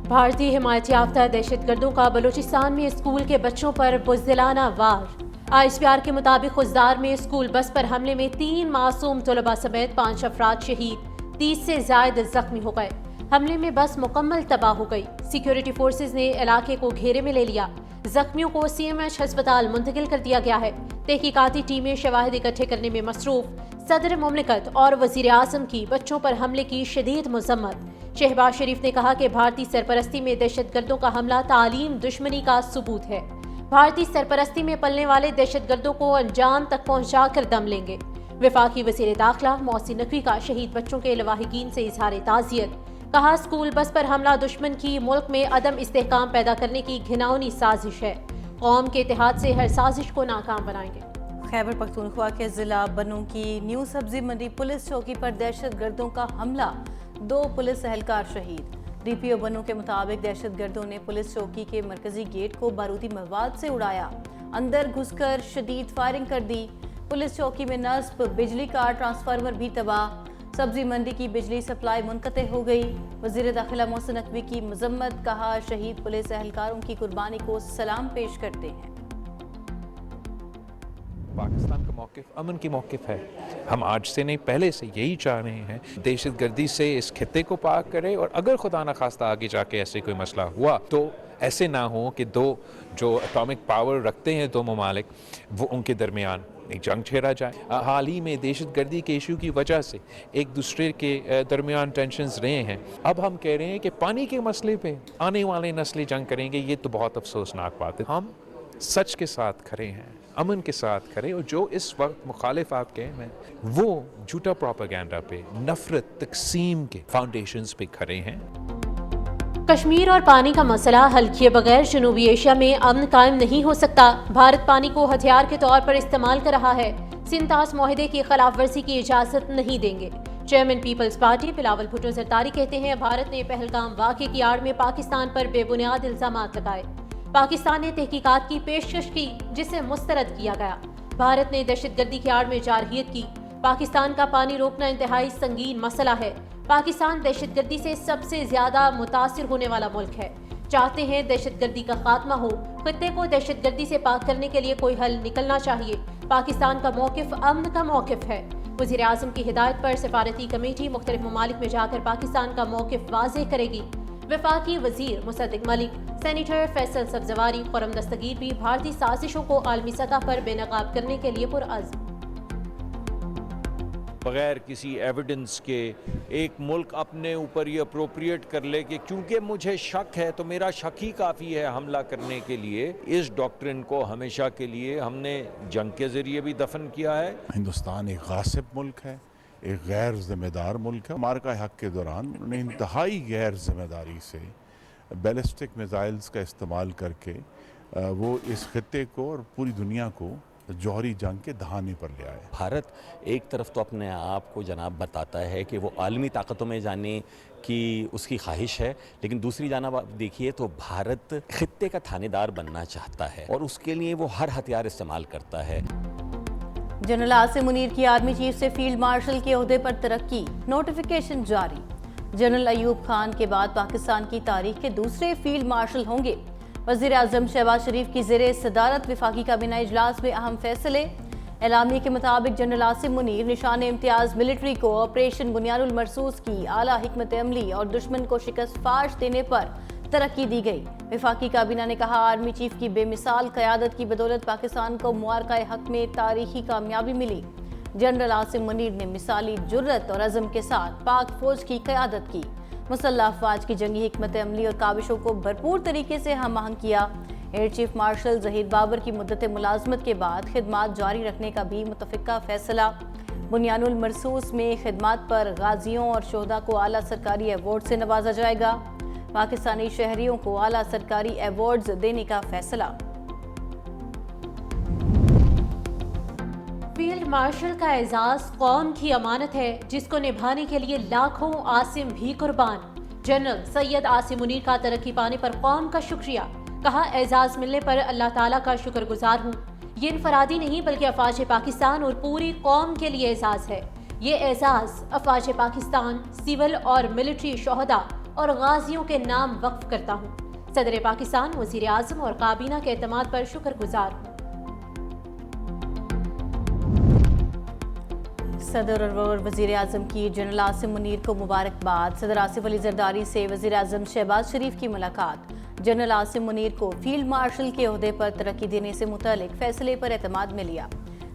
بھارتی حمایت یافتہ دہشت گردوں کا بلوچستان میں اسکول کے بچوں پر بزدلانہ وار۔ ISPR کے مطابق خضدار میں اسکول بس پر حملے میں 3 معصوم طلباء سمیت 5 افراد شہید، 30 سے زائد زخمی ہو گئے۔ حملے میں بس مکمل تباہ ہو گئی۔ سیکیورٹی فورسز نے علاقے کو گھیرے میں لے لیا۔ زخمیوں کو CMH ہسپتال منتقل کر دیا گیا ہے۔ تحقیقاتی ٹیمیں شواہد اکٹھے کرنے میں مصروف۔ صدر مملکت اور وزیر اعظم کی بچوں پر حملے کی شدید مذمت۔ شہباز شریف نے کہا کہ بھارتی سرپرستی میں دہشت گردوں کا حملہ تعلیم دشمنی کا ثبوت ہے۔ بھارتی سرپرستی میں پلنے والے دہشت گردوں کو انجام تک پہنچا کر دم لیں گے۔ وفاقی وزیر داخلہ محسن نقوی کا شہید بچوں کے لواحقین سے اظہار تعزیت۔ کہا اسکول بس پر حملہ دشمن کی ملک میں عدم استحکام پیدا کرنے کی گھناؤنی سازش ہے۔ قوم کے اتحاد سے ہر سازش کو ناکام بنائیں گے۔ خیبر پختونخوا کے ضلع بنوں کی نیو سبزی منڈی پولیس چوکی پر دہشت گردوں کا حملہ، 2 پولیس اہلکار شہید۔ DPO بنوں کے مطابق دہشت گردوں نے پولیس چوکی کے مرکزی گیٹ کو بارودی مواد سے اڑایا، اندر گھس کر شدید فائرنگ کر دی۔ پولیس چوکی میں نصب بجلی کا ٹرانسفارمر بھی تباہ، سبزی منڈی کی بجلی سپلائی منقطع ہو گئی۔ وزیر داخلہ محسن نقوی کی مذمت، کہا شہید پولیس اہلکاروں کی قربانی کو سلام پیش کرتے ہیں۔ پاکستان کا موقف امن کی موقف ہے۔ ہم آج سے نہیں، پہلے سے یہی چاہ رہے ہیں دہشت گردی سے اس خطے کو پاک کرے، اور اگر خدا نخواستہ آگے جا کے ایسے کوئی مسئلہ ہوا تو ایسے نہ ہو کہ جو اٹامک پاور رکھتے ہیں 2 ممالک، وہ ان کے درمیان ایک جنگ چھیڑا جائے۔ حال ہی میں دہشت گردی کے ایشو کی وجہ سے ایک دوسرے کے درمیان ٹینشنز رہے ہیں۔ اب ہم کہہ رہے ہیں کہ پانی کے مسئلے پہ آنے والے نسلیں جنگ کریں گے، یہ تو بہت افسوسناک بات ہے۔ ہم سچ کے ساتھ کھڑے ہیں، امن کے ساتھ کھڑے، اور جو اس وقت مخالف آپ کے ہیں وہ جھوٹا پروپیگنڈا پہ، نفرت تقسیم کے فاؤنڈیشنز پہ کھڑے ہیں۔ کشمیر اور پانی کا مسئلہ حل کیے بغیر جنوبی ایشیا میں امن قائم نہیں ہو سکتا۔ بھارت پانی کو ہتھیار کے طور پر استعمال کر رہا ہے۔ سنتاس معاہدے کی خلاف ورزی کی اجازت نہیں دیں گے۔ Chairman Peoples Party Bilawal Bhutto Zardari کہتے ہیں بھارت نے پہلگام واقعے کی آڑ میں پاکستان پر بے بنیاد الزامات لگائے۔ پاکستان نے تحقیقات کی پیشکش کی جسے مسترد کیا گیا۔ بھارت نے دہشت گردی کی آڑ میں جارحیت کی۔ پاکستان کا پانی روکنا انتہائی سنگین مسئلہ ہے۔ پاکستان دہشت گردی سے سب سے زیادہ متاثر ہونے والا ملک ہے۔ چاہتے ہیں دہشت گردی کا خاتمہ ہو۔ خطے کو دہشت گردی سے پاک کرنے کے لیے کوئی حل نکلنا چاہیے۔ پاکستان کا موقف امن کا موقف ہے۔ وزیر اعظم کی ہدایت پر سفارتی کمیٹی مختلف ممالک میں جا کر پاکستان کا موقف واضح کرے گی۔ وفاقی وزیر مصدق ملک، سینیٹر فیصل سبزواری، خرم دستگیر بھی بھارتی سازشوں کو عالمی سطح پر بے نقاب کرنے کے لیے پرعزم۔ بغیر کسی ایویڈنس کے ایک ملک اپنے اوپر یہ اپروپریٹ کر لے کہ کیونکہ مجھے شک ہے تو میرا شک ہی کافی ہے حملہ کرنے کے لیے، اس ڈاکٹرن کو ہمیشہ کے لیے ہم نے جنگ کے ذریعے بھی دفن کیا ہے۔ ہندوستان ایک غاصب ملک ہے، ایک غیر ذمہ دار ملک ہے۔ مارکہ حق کے دوران انہوں نے انتہائی غیر ذمہ داری سے بیلسٹک میزائلز کا استعمال کر کے وہ اس خطے کو اور پوری دنیا کو جوہری جنگ کے دہانے پر لے آئے۔ بھارت ایک طرف تو اپنے آپ کو جناب بتاتا ہے کہ وہ عالمی طاقتوں میں جانے کی اس کی خواہش ہے، لیکن دوسری جانب آپ دیکھیے تو بھارت خطے کا تھانے دار بننا چاہتا ہے اور اس کے لیے وہ ہر ہتھیار استعمال کرتا ہے۔ جنرل عاصم منیر کی آرمی چیف سے فیلڈ مارشل کے عہدے پر ترقی، نوٹیفیکیشن جاری۔ جنرل ایوب خان کے بعد پاکستان کی تاریخ کے دوسرے فیلڈ مارشل ہوں گے۔ وزیر اعظم شہباز شریف کی زیر صدارت وفاقی کابینہ اجلاس میں اہم فیصلے۔ اعلامیے کے مطابق جنرل عاصم منیر نشان امتیاز ملٹری کو آپریشن بنیان المرصوص کی اعلیٰ حکمت عملی اور دشمن کو شکست فاش دینے پر ترقی دی گئی۔ وفاقی کابینہ نے کہا آرمی چیف کی بے مثال قیادت کی بدولت پاکستان کو معرکہ حق میں تاریخی کامیابی ملی۔ جنرل عاصم منیر نے مثالی جرأت اور عزم کے ساتھ پاک فوج کی قیادت کی، مسلح افواج کی جنگی حکمت عملی اور کاوشوں کو بھرپور طریقے سے ہم آہنگ کیا۔ Air chief marshal Zaheer Babar کی مدت ملازمت کے بعد خدمات جاری رکھنے کا بھی متفقہ فیصلہ۔ بنیان المرصوص میں خدمات پر غازیوں اور شہداء کو اعلیٰ سرکاری ایوارڈ سے نوازا جائے گا۔ پاکستانی شہریوں کو اعلیٰ سرکاری ایوارڈز دینے کا فیصلہ۔ فیلڈ مارشل کا اعزاز قوم کی امانت ہے جس کو نبھانے کے لیے لاکھوں عاصم بھی قربان۔ جنرل سید عاصم منیر کا ترقی پانے پر قوم کا شکریہ، کہا اعزاز ملنے پر اللہ تعالیٰ کا شکر گزار ہوں۔ یہ انفرادی نہیں بلکہ افواج پاکستان اور پوری قوم کے لیے اعزاز ہے۔ یہ اعزاز افواج پاکستان، سول اور ملٹری شہداء اور غازیوں کے نام وقف کرتا ہوں۔ صدر پاکستان، وزیر اعظم اور کابینہ کے اعتماد پر شکر گزار ہوں۔ صدر اور وزیر اعظم کی جنرل عاصم منیر کو مبارکباد۔ صدر آصف علی زرداری سے وزیر اعظم شہباز شریف کی ملاقات۔ جنرل عاصم منیر کو فیلڈ مارشل کے عہدے پر ترقی دینے سے متعلق فیصلے پر اعتماد میں لیا۔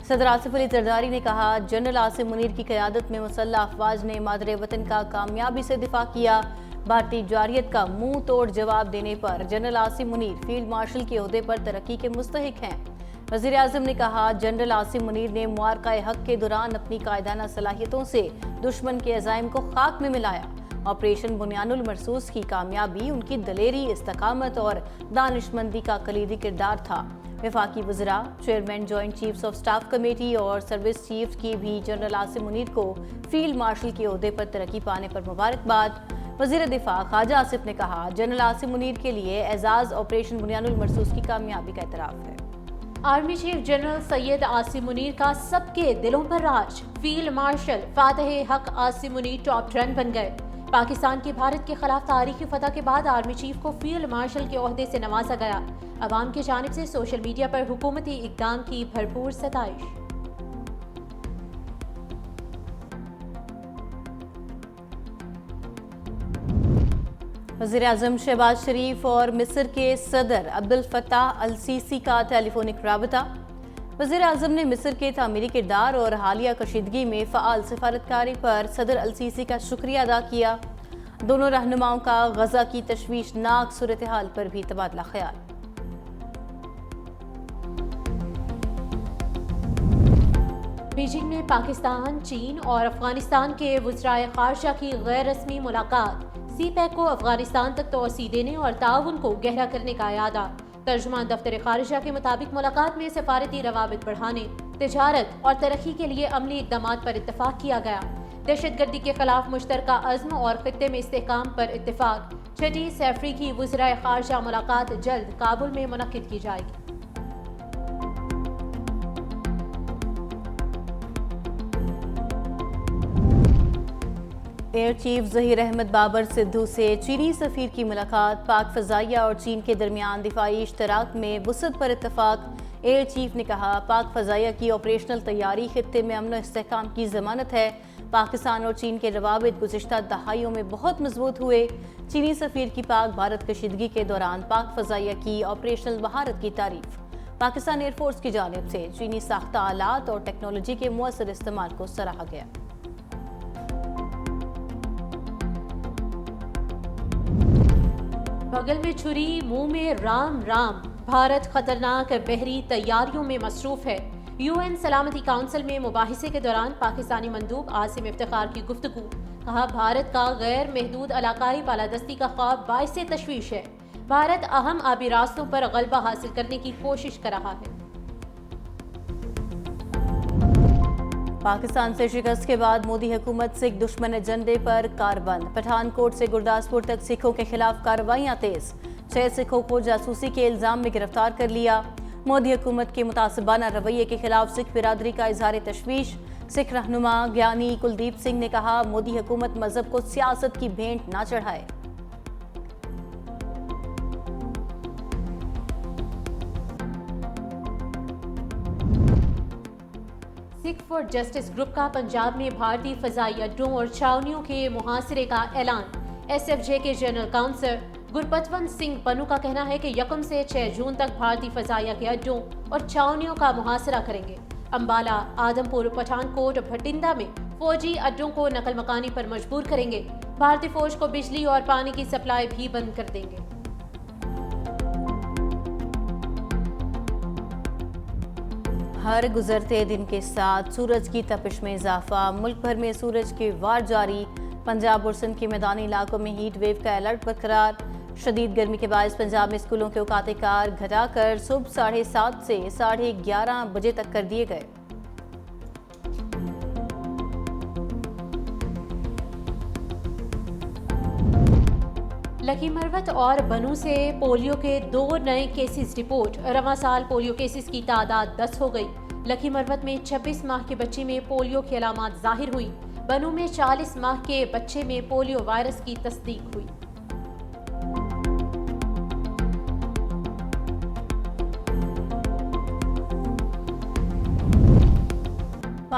صدر آصف علی زرداری نے کہا، جنرل عاصم منیر کی قیادت میں مسلح افواج نے مادر وطن کا کامیابی سے دفاع کیا۔ بھارتی جارحیت کا منہ توڑ جواب دینے پر general Asim Munir field marshal کے عہدے پر ترقی کے مستحق ہیں۔ وزیر اعظم نے کہا، جنرل عاصم منیر نے معرکہ حق کے دوران اپنی قائدانہ صلاحیتوں سے دشمن کے عزائم کو خاک میں ملایا۔ آپریشن بنیان المرصوص کی کامیابی ان کی دلیری، استقامت اور دانشمندی کا کلیدی کردار تھا۔ وفاقی وزراء، chairman joint chiefs of staff committee اور سروس چیف کی بھی جنرل عاصم منیر کو فیلڈ مارشل کے عہدے پر ترقی پانے پر مبارکباد۔ وزیر دفاع خواجہ آصف نے کہا، جنرل عاصم منیر کے لیے اعزاز آپریشن بنیان المرصوص کی کامیابی کا اعتراف ہے۔ Army chief general Syed Asim Munir کا سب کے دلوں پر راج۔ فیلڈ مارشل فاتح حق عاصم منیر ٹاپ 10 بن گئے۔ پاکستان کی بھارت کے خلاف تاریخی فتح کے بعد آرمی چیف کو فیلڈ مارشل کے عہدے سے نوازا گیا۔ عوام کی جانب سے سوشل میڈیا پر حکومتی اقدام کی بھرپور ستائش۔ وزیر اعظم شہباز شریف اور مصر کے صدر عبد الفتاح السیسی کا ٹیلی فونک رابطہ۔ وزیر اعظم نے مصر کے تعمیری کردار اور حالیہ کشیدگی میں فعال سفارتکاری پر صدر السیسی کا شکریہ ادا کیا۔ دونوں رہنماؤں کا غزہ کی تشویشناک صورتحال پر بھی تبادلہ خیال۔ بیجنگ میں پاکستان، چین اور افغانستان کے وزرائے خارجہ کی غیر رسمی ملاقات۔ سی پیک کو افغانستان تک توسیع دینے اور تعاون کو گہرا کرنے کا اعادہ۔ ترجمان دفتر خارجہ کے مطابق ملاقات میں سفارتی روابط بڑھانے، تجارت اور ترقی کے لیے عملی اقدامات پر اتفاق کیا گیا۔ دہشت گردی کے خلاف مشترکہ عزم اور خطے میں استحکام پر اتفاق۔ چھٹی افریقی وزرائے خارجہ ملاقات جلد کابل میں منعقد کی جائے گی۔ ایئر چیف ظہیر احمد بابر سدھو سے چینی سفیر کی ملاقات۔ پاک فضائیہ اور چین کے درمیان دفاعی اشتراک میں وسعت پر اتفاق۔ ایئر چیف نے کہا، پاک فضائیہ کی آپریشنل تیاری خطے میں امن و استحکام کی ضمانت ہے۔ پاکستان اور چین کے روابط گزشتہ دہائیوں میں بہت مضبوط ہوئے۔ چینی سفیر کی پاک بھارت کشیدگی کے دوران پاک فضائیہ کی آپریشنل مہارت کی تعریف۔ پاکستان ایئر فورس کی جانب سے چینی ساختہ آلات اور ٹیکنالوجی کے مؤثر استعمال کو سراہا گیا۔ بغل میں چھری، منہ میں رام رام۔ بھارت خطرناک بحری تیاریوں میں مصروف ہے۔ یو این سلامتی کونسل میں مباحثے کے دوران پاکستانی مندوب عاصم افتخار کی گفتگو۔ کہا، بھارت کا غیر محدود علاقائی بالادستی کا خواب باعث تشویش ہے۔ بھارت اہم آبی راستوں پر غلبہ حاصل کرنے کی کوشش کر رہا ہے۔ پاکستان سے شکست کے بعد مودی حکومت سکھ دشمن ایجنڈے پر کاربند۔ پٹھان کوٹ سے گرداسپور تک سکھوں کے خلاف کارروائیاں تیز۔ 6 سکھوں کو جاسوسی کے الزام میں گرفتار کر لیا۔ مودی حکومت کے متعصبانہ رویے کے خلاف سکھ برادری کا اظہار تشویش۔ سکھ رہنما گیانی کلدیپ سنگھ نے کہا، مودی حکومت مذہب کو سیاست کی بھینٹ نہ چڑھائے۔ سکھ فار جسٹس گروپ کا پنجاب میں بھارتی فضائی اڈوں اور چھاؤنیوں کے محاصرے کا اعلان۔ ایس ایف جے کے جنرل کاؤنسلر گرپتونت سنگھ پنو کا کہنا ہے کہ 1 سے 6 جون تک بھارتی فضائیہ کے اڈوں اور چھاؤنیوں کا محاصرہ کریں گے۔ امبالہ، آدم پور، پٹھان کوٹ، بھٹنڈا میں فوجی اڈوں کو نقل مکانی پر مجبور کریں گے۔ بھارتی فوج کو بجلی اور پانی کی سپلائی بھی بند کر دیں گے۔ ہر گزرتے دن کے ساتھ سورج کی تپش میں اضافہ۔ ملک بھر میں سورج کی وار جاری۔ پنجاب اور سندھ کے میدانی علاقوں میں ہیٹ ویو کا الرٹ برقرار۔ شدید گرمی کے باعث پنجاب میں اسکولوں کے اوقات کار گھٹا کر صبح 7:30 سے 11:30 بجے تک کر دیے گئے۔ لکی مروت اور بنوں سے پولیو کے 2 نئے کیسز رپورٹ۔ رواں سال پولیو کیسز کی تعداد 10 ہو گئی۔ لکی مروت میں 26 ماہ کے بچے میں پولیو کی علامات ظاہر ہوئی۔ بنوں میں 40 ماہ کے بچے میں پولیو وائرس کی تصدیق ہوئی۔